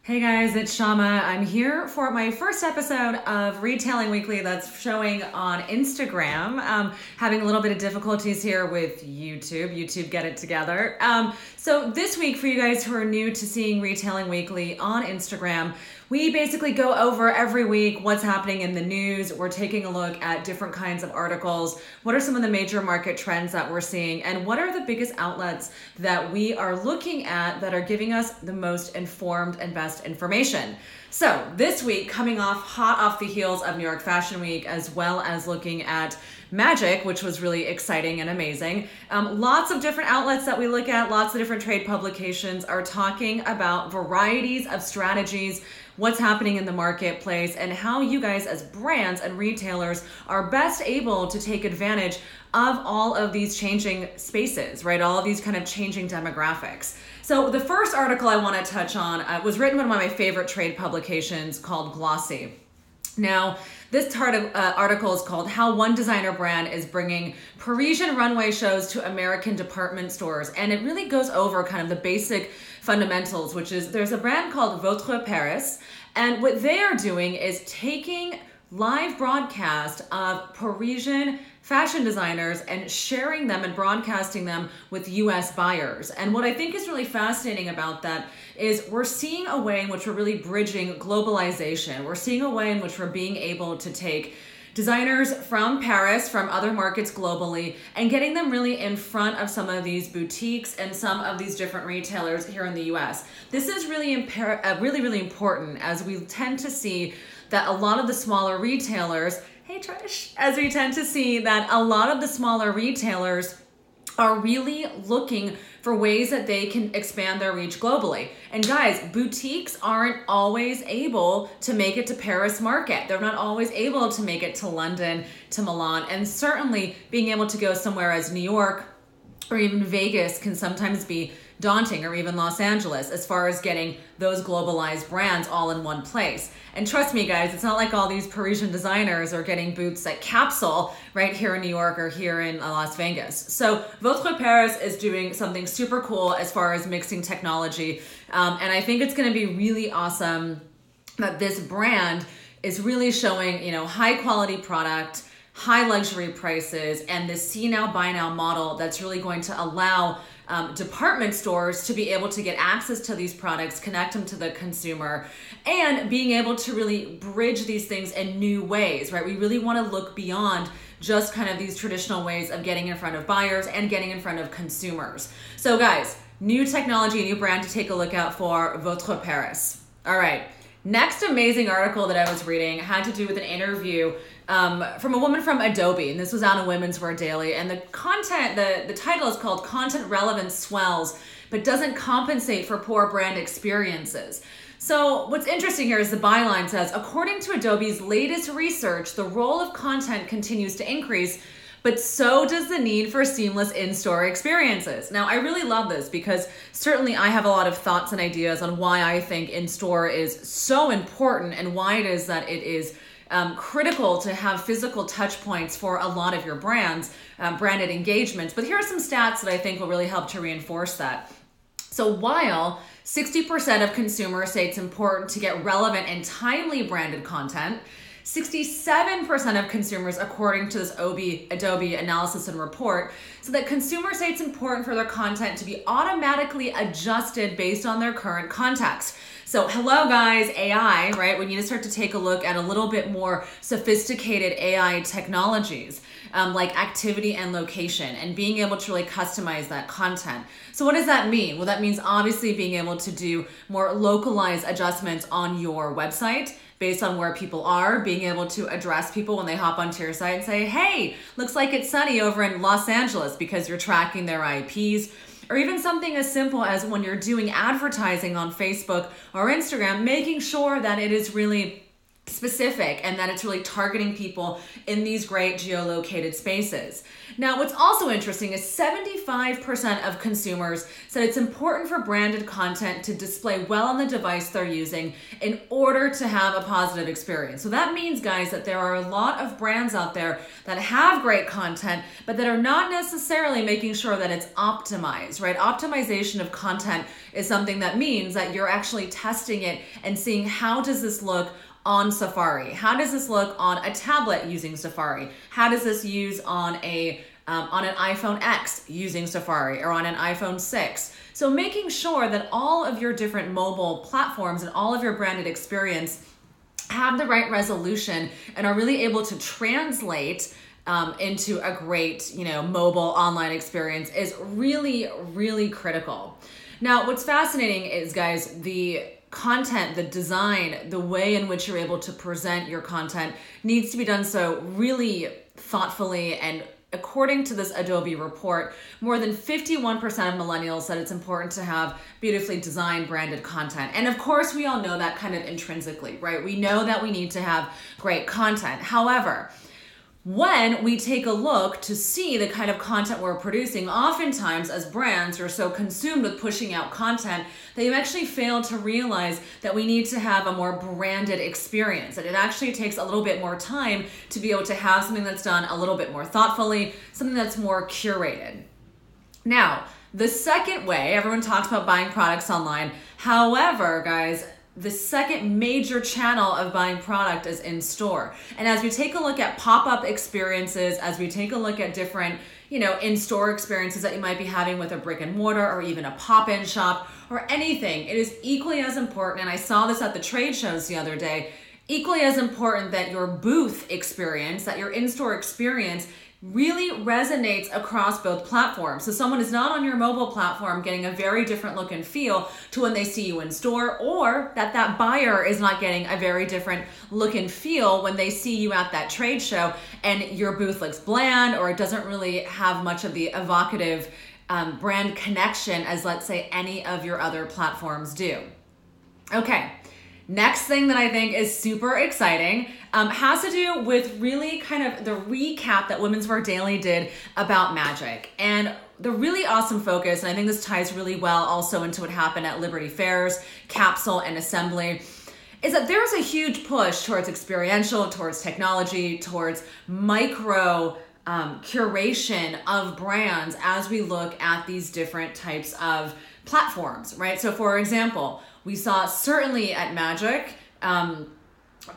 Hey guys, it's Shama. I'm here for my first episode of Retailing Weekly that's showing on Instagram. Having a little bit of difficulties here with YouTube. YouTube, get it together. So this week, for you guys who are new to seeing Retailing Weekly on Instagram, we basically go over every week what's happening in the news. We're taking a look at different kinds of articles. What are some of the major market trends that we're seeing? And what are the biggest outlets that we are looking at that are giving us the most informed and best information? So this week, coming hot off the heels of New York Fashion Week, as well as looking at Magic, which was really exciting and amazing. Lots of different outlets that we look at, lots of different trade publications are talking about varieties of strategies, what's happening in the marketplace, and how you guys as brands and retailers are best able to take advantage of all of these changing spaces, right? All of these kind of changing demographics. So the first article I want to touch on was written by one of my favorite trade publications called Glossy. Now, this article is called How One Designer Brand is Bringing Parisian Runway Shows to American Department Stores. And it really goes over kind of the basic fundamentals, which is there's a brand called Votre Paris. And what they are doing is taking live broadcast of Parisian fashion designers and sharing them and broadcasting them with US buyers. And what I think is really fascinating about that is we're seeing a way in which we're really bridging globalization. We're seeing a way in which we're being able to take designers from Paris, from other markets globally, and getting them really in front of some of these boutiques and some of these different retailers here in the US. This is really important, as we tend to see that a lot of the smaller retailers, hey Trish, as we tend to see that a lot of the smaller retailers are really looking for ways that they can expand their reach globally. And guys, boutiques aren't always able to make it to Paris market. They're not always able to make it to London, to Milan, and certainly being able to go somewhere as New York or even Vegas can sometimes be daunting, or even Los Angeles, as far as getting those globalized brands all in one place. And trust me guys, it's not like all these Parisian designers are getting boots at Capsule right here in New York or here in Las Vegas. So Votre Paris is doing something super cool as far as mixing technology. And I think it's gonna be really awesome that this brand is really showing, high quality product, high luxury prices, and this see now, buy now model that's really going to allow department stores to be able to get access to these products, connect them to the consumer, and being able to really bridge these things in new ways, right? We really want to look beyond just kind of these traditional ways of getting in front of buyers and getting in front of consumers. So guys, new technology, new brand to take a look out for, Votre Paris. All right. Next amazing article that I was reading had to do with an interview from a woman from Adobe, and this was out on Women's Wear Daily. And the content, the title is called Content Relevance Swells, but doesn't compensate for poor brand experiences. So what's interesting here is the byline says, according to Adobe's latest research, the role of content continues to increase, but so does the need for seamless in-store experiences. Now, I really love this because certainly I have a lot of thoughts and ideas on why I think in-store is so important and why it is that it is critical to have physical touch points for a lot of your brands, branded engagements. But here are some stats that I think will really help to reinforce that. So while 60% of consumers say it's important to get relevant and timely branded content, 67% of consumers, according to this Adobe analysis and report, so that consumers say it's important for their content to be automatically adjusted based on their current context. So hello guys, AI, right? We need to start to take a look at a little bit more sophisticated AI technologies, like activity and location, and being able to really customize that content. So what does that mean? Well, that means obviously being able to do more localized adjustments on your website based on where people are, being able to address people when they hop onto your site and say, hey, looks like it's sunny over in Los Angeles, because you're tracking their IPs. Or even something as simple as when you're doing advertising on Facebook or Instagram, making sure that it is really specific and that it's really targeting people in these great geolocated spaces. Now, what's also interesting is 75% of consumers said it's important for branded content to display well on the device they're using in order to have a positive experience. So that means, guys, that there are a lot of brands out there that have great content, but that are not necessarily making sure that it's optimized, right? Optimization of content is something that means that you're actually testing it and seeing how does this look on Safari? How does this look on a tablet using Safari? How does this use on an iPhone X using Safari or on an iPhone 6? So making sure that all of your different mobile platforms and all of your branded experience have the right resolution and are really able to translate into a great, mobile online experience is really, really critical. Now, what's fascinating is, guys, the content, the design, the way in which you're able to present your content needs to be done so really thoughtfully. And according to this Adobe report, more than 51% of millennials said it's important to have beautifully designed branded content. And of course, we all know that kind of intrinsically, right? We know that we need to have great content. However, when we take a look to see the kind of content we're producing, oftentimes as brands, you're so consumed with pushing out content that you actually fail to realize that we need to have a more branded experience. And it actually takes a little bit more time to be able to have something that's done a little bit more thoughtfully, something that's more curated. Now, the second way, everyone talks about buying products online. However, guys, the second major channel of buying product is in store. And as we take a look at pop-up experiences, as we take a look at different, in-store experiences that you might be having with a brick and mortar or even a pop-in shop or anything, it is equally as important, and I saw this at the trade shows the other day, equally as important that your booth experience, that your in-store experience really resonates across both platforms. So someone is not on your mobile platform getting a very different look and feel to when they see you in store, or that buyer is not getting a very different look and feel when they see you at that trade show and your booth looks bland or it doesn't really have much of the evocative brand connection as, let's say, any of your other platforms do. Okay. Next thing that I think is super exciting has to do with really kind of the recap that Women's Wear Daily did about magic. And the really awesome focus, and I think this ties really well also into what happened at Liberty Fairs, Capsule, and Assembly, is that there's a huge push towards experiential, towards technology, towards micro curation of brands as we look at these different types of platforms, right? So for example, we saw certainly at Magic,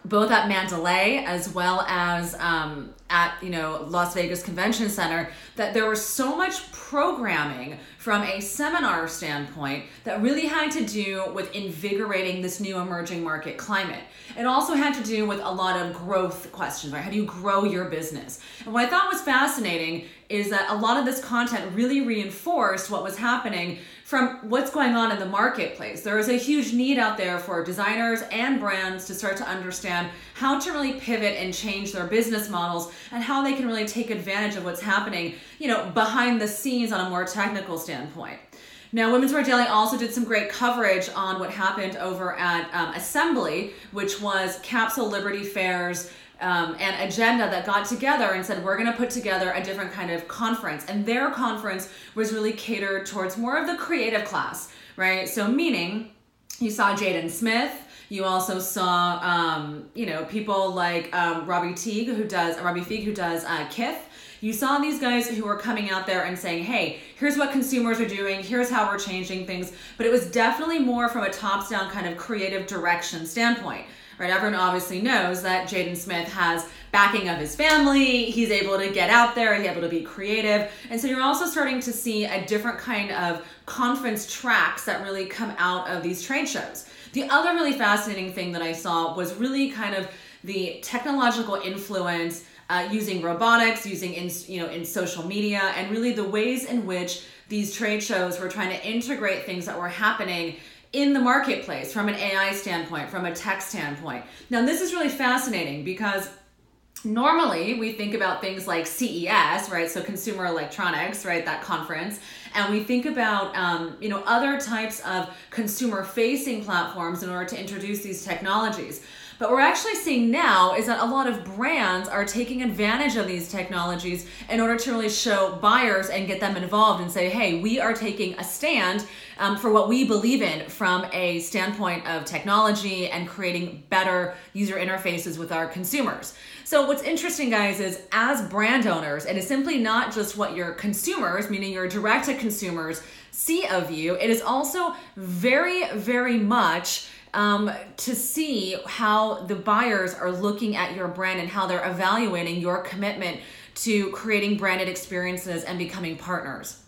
both at Mandalay as well as at Las Vegas Convention Center, that there was so much programming from a seminar standpoint that really had to do with invigorating this new emerging market climate. It also had to do with a lot of growth questions, right? How do you grow your business? And what I thought was fascinating is that a lot of this content really reinforced what was happening from what's going on in the marketplace. There is a huge need out there for designers and brands to start to understand how to really pivot and change their business models and how they can really take advantage of what's happening, behind the scenes on a more technical standpoint. Now, Women's Wear Daily also did some great coverage on what happened over at Assembly, which was Capsule, Liberty Fairs, and Agenda that got together and said, we're going to put together a different kind of conference. And their conference was really catered towards more of the creative class, right? So meaning you saw Jaden Smith. You also saw, people like Robbie Teague, who does Kith. You saw these guys who were coming out there and saying, hey, here's what consumers are doing, here's how we're changing things. But it was definitely more from a tops-down kind of creative direction standpoint. Right, everyone obviously knows that Jaden Smith has backing of his family. He's able to get out there, he's able to be creative. And so you're also starting to see a different kind of conference tracks that really come out of these trade shows. The other really fascinating thing that I saw was really kind of the technological influence using robotics, using in social media, and really the ways in which these trade shows were trying to integrate things that were happening in the marketplace from an AI standpoint, from a tech standpoint. Now, this is really fascinating because normally we think about things like CES, right? So Consumer Electronics, right? That conference. And we think about, other types of consumer facing platforms in order to introduce these technologies. But what we're actually seeing now is that a lot of brands are taking advantage of these technologies in order to really show buyers and get them involved and say, hey, we are taking a stand for what we believe in from a standpoint of technology and creating better user interfaces with our consumers. So what's interesting, guys, is as brand owners, it is simply not just what your consumers, meaning your direct-to-consumers, see of you. It is also very, very much to see how the buyers are looking at your brand and how they're evaluating your commitment to creating branded experiences and becoming partners.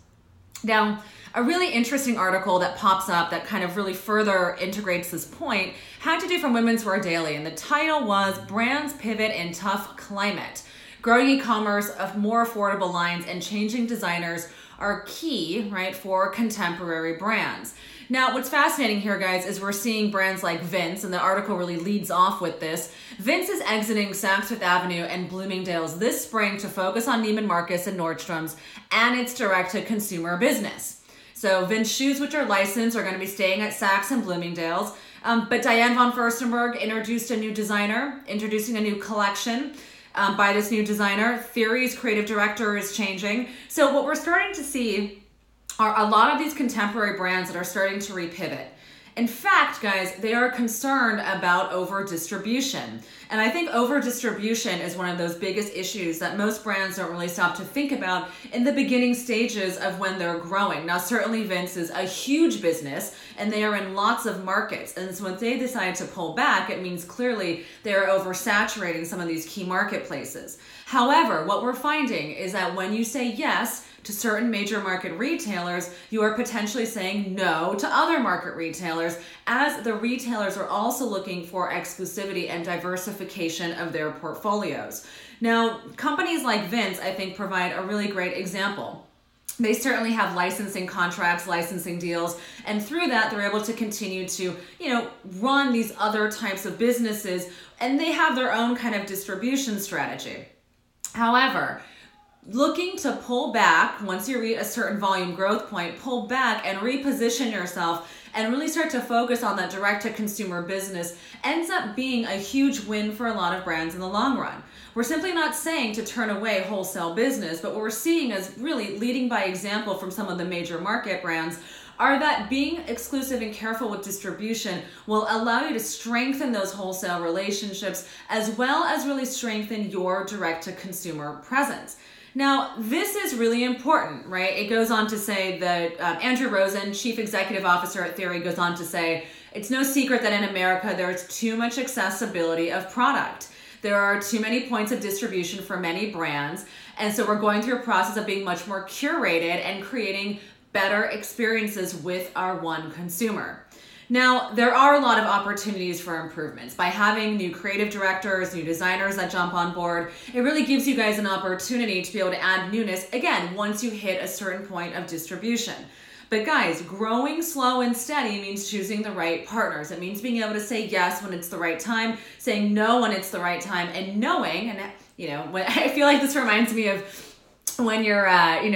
Now, a really interesting article that pops up that kind of really further integrates this point had to do from Women's Wear Daily, and the title was Brands Pivot in Tough Climate. Growing e-commerce of more affordable lines and changing designers are key, right, for contemporary brands. Now, what's fascinating here, guys, is we're seeing brands like Vince, and the article really leads off with this. Vince is exiting Saks Fifth Avenue and Bloomingdale's this spring to focus on Neiman Marcus and Nordstrom's and its direct-to-consumer business. So Vince shoes, which are licensed, are going to be staying at Saks and Bloomingdale's. But Diane von Furstenberg introducing a new collection by this new designer. Theory's creative director is changing. So what we're starting to see are a lot of these contemporary brands that are starting to repivot. In fact, guys, they are concerned about over-distribution. And I think over-distribution is one of those biggest issues that most brands don't really stop to think about in the beginning stages of when they're growing. Now, certainly Vince is a huge business and they are in lots of markets. And so when they decide to pull back, it means clearly they're oversaturating some of these key marketplaces. However, what we're finding is that when you say yes to certain major market retailers, you are potentially saying no to other market retailers, as the retailers are also looking for exclusivity and diversification of their portfolios. Now, companies like Vince, I think, provide a really great example. They certainly have licensing contracts, licensing deals, and through that, they're able to continue to, run these other types of businesses, and they have their own kind of distribution strategy. However, looking to pull back once you reach a certain volume growth point, pull back and reposition yourself and really start to focus on that direct-to-consumer business ends up being a huge win for a lot of brands in the long run. We're simply not saying to turn away wholesale business, but what we're seeing is really leading by example from some of the major market brands are that being exclusive and careful with distribution will allow you to strengthen those wholesale relationships as well as really strengthen your direct-to-consumer presence. Now, this is really important, right? It goes on to say that Andrew Rosen, Chief Executive Officer at Theory, goes on to say, it's no secret that in America, there's too much accessibility of product. There are too many points of distribution for many brands. And so we're going through a process of being much more curated and creating better experiences with our one consumer. Now, there are a lot of opportunities for improvements. By having new creative directors, new designers that jump on board, it really gives you guys an opportunity to be able to add newness, again, once you hit a certain point of distribution. But guys, growing slow and steady means choosing the right partners. It means being able to say yes when it's the right time, saying no when it's the right time, and knowing, and I feel like this reminds me of when you're,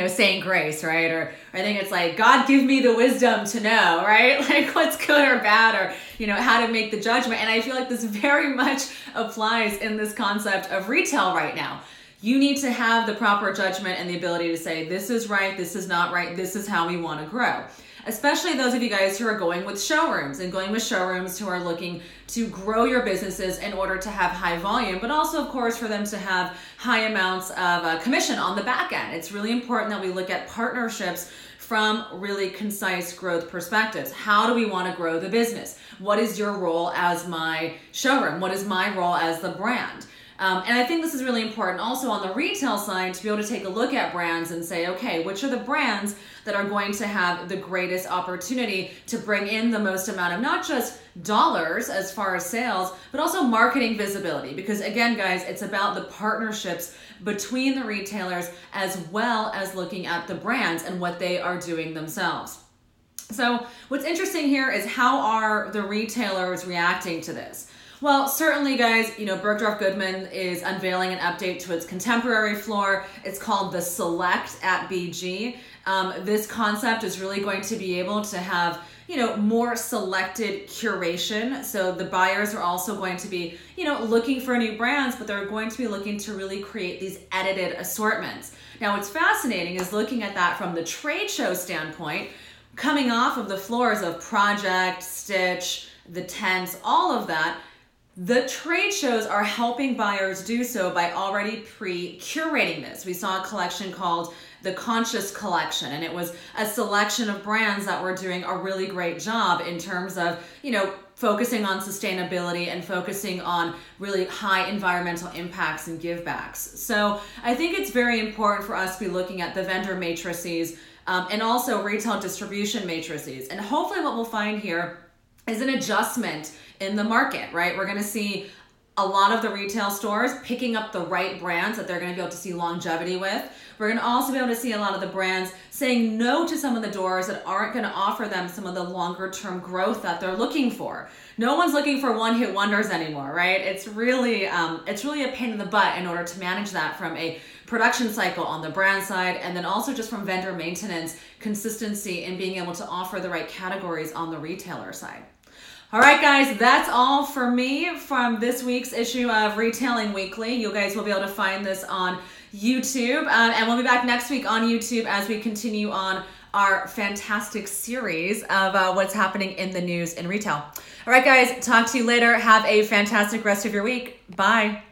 saying grace, right? Or I think it's like, God, give me the wisdom to know, right? Like what's good or bad, or, how to make the judgment. And I feel like this very much applies in this concept of retail right now. You need to have the proper judgment and the ability to say, this is right, this is not right, this is how we want to grow. Especially those of you guys who are going with showrooms who are looking to grow your businesses in order to have high volume, but also, of course, for them to have high amounts of commission on the back end. It's really important that we look at partnerships from really concise growth perspectives. How do we want to grow the business? What is your role as my showroom? What is my role as the brand? And I think this is really important also on the retail side to be able to take a look at brands and say, okay, which are the brands that are going to have the greatest opportunity to bring in the most amount of not just dollars as far as sales, but also marketing visibility. Because again, guys, it's about the partnerships between the retailers as well as looking at the brands and what they are doing themselves. So what's interesting here is how are the retailers reacting to this? Well, certainly, guys, Bergdorf Goodman is unveiling an update to its contemporary floor. It's called the Select at BG. This concept is really going to be able to have more selected curation. So the buyers are also going to be, looking for new brands, but they're going to be looking to really create these edited assortments. Now, what's fascinating is looking at that from the trade show standpoint, coming off of the floors of Project, Stitch, the tents, all of that. The trade shows are helping buyers do so by already pre-curating this. We saw a collection called the Conscious Collection, and it was a selection of brands that were doing a really great job in terms of, focusing on sustainability and focusing on really high environmental impacts and givebacks. So I think it's very important for us to be looking at the vendor matrices and also retail distribution matrices. And hopefully what we'll find here is an adjustment in the market, right? We're going to see a lot of the retail stores picking up the right brands that they're going to be able to see longevity with. We're going to also be able to see a lot of the brands saying no to some of the doors that aren't going to offer them some of the longer term growth that they're looking for. No one's looking for one-hit wonders anymore, right? It's really a pain in the butt in order to manage that from a production cycle on the brand side, and then also just from vendor maintenance, consistency, and being able to offer the right categories on the retailer side. All right, guys, that's all for me from this week's issue of Retailing Weekly. You guys will be able to find this on YouTube, and we'll be back next week on YouTube as we continue on our fantastic series of what's happening in the news in retail. All right, guys, talk to you later. Have a fantastic rest of your week. Bye.